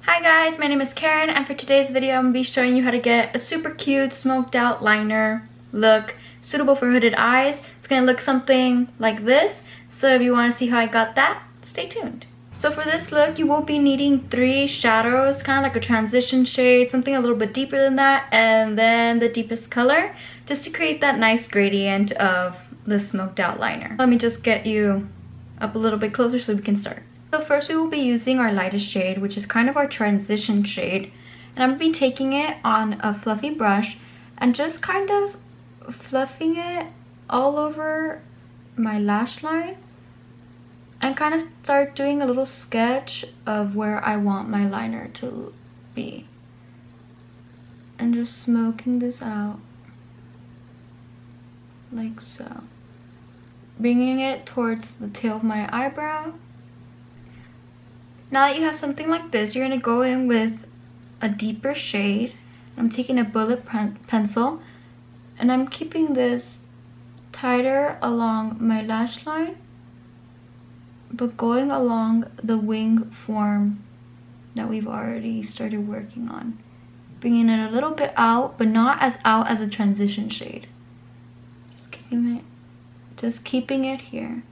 Hi guys, my name is Karen, and for today's video I'm going to be showing you how to get a super cute smoked out liner look suitable for hooded eyes. It's going to look something like this, so if you want to see how I got that, stay tuned. So for this look, you will be needing 3 shadows, kind of like a transition shade, something a little bit deeper than that, and then the deepest color, just to create that nice gradient of the smoked out liner. Let me just get you up a little bit closer so we can start. So first we will be using our lightest shade, which is kind of our transition shade, and I'm going to be taking it on a fluffy brush and just kind of fluffing it all over my lash line and kind of start doing a little sketch of where I want my liner to be, and just smoking this out like so, bringing it towards the tail of my eyebrow. Now that you have something like this, you're going to go in with a deeper shade. I'm taking a bullet pencil and I'm keeping this tighter along my lash line, but going along the wing form that we've already started working on. Bringing it a little bit out, but not as out as a transition shade. Just keeping it here.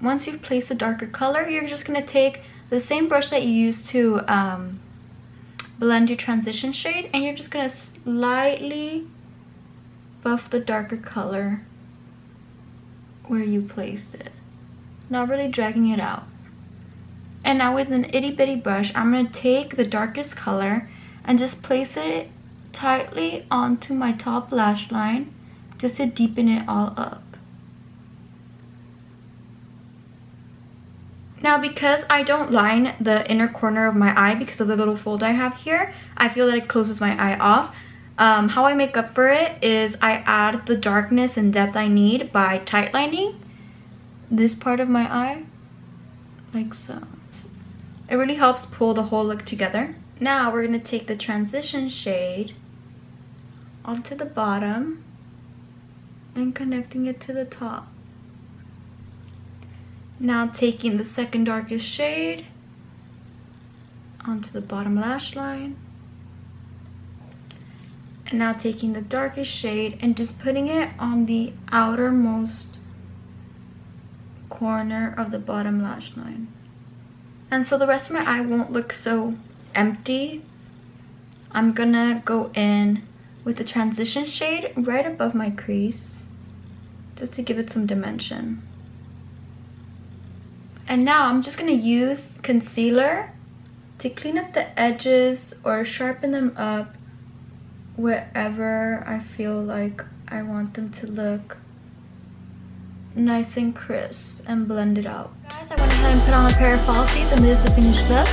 Once you've placed a darker color, you're just going to take the same brush that you used to blend your transition shade, and you're just going to slightly buff the darker color where you placed it, not really dragging it out. And now with an itty bitty brush, I'm going to take the darkest color and just place it tightly onto my top lash line, just to deepen it all up. Now, because I don't line the inner corner of my eye because of the little fold I have here, I feel that it closes my eye off. How I make up for it is I add the darkness and depth I need by tight lining this part of my eye, like so. It really helps pull the whole look together. Now we're going to take the transition shade onto the bottom and connecting it to the top. Now taking the second darkest shade onto the bottom lash line, and now taking the darkest shade and just putting it on the outermost corner of the bottom lash line. And so the rest of my eye won't look so empty. I'm gonna go in with the transition shade right above my crease, just to give it some dimension. And now I'm just going to use concealer to clean up the edges or sharpen them up wherever I feel like I want them to look nice and crisp and blended out. Guys, I went ahead and put on a pair of falsies, and this is the finished look.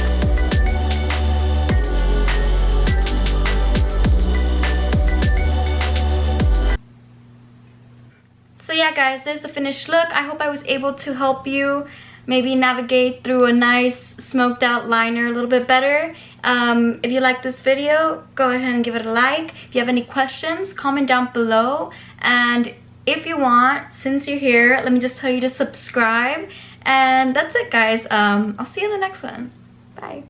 So yeah guys, there's the finished look. I hope I was able to help you maybe navigate through a nice smoked out liner a little bit better. If you like this video, go ahead and give it a like. If you have any questions, comment down below. And if you want, since you're here, let me just tell you to subscribe. And that's it guys. I'll see you in the next one. Bye.